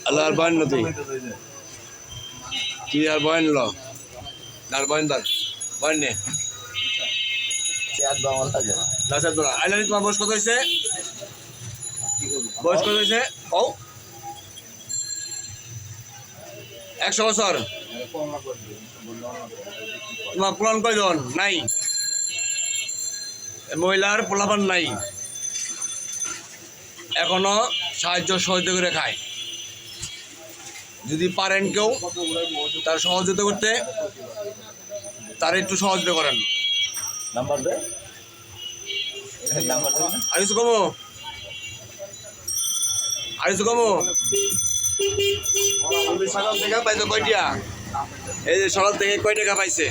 আল্লাহ আর বয়েন না তুই আর বয়েন ল আর বয়েন দার বয়েন নে আইলানি তোমার বয়স কত হয়েছে ও 100 বছর তোমার পুরান কয়জন নাই মহিলার পোলাপান নাই এখনো সাহায্য সহযোগিতা করে খায় যদি পারেন কেউ তার সহযোগিতা করতে তার একটু সহযোগিতা করেন নাম্বার দে আড়াইশো কমো সকাল থেকে পাইছো কয়টিয়া এই যে সকাল থেকে কয় টাকা পাইছে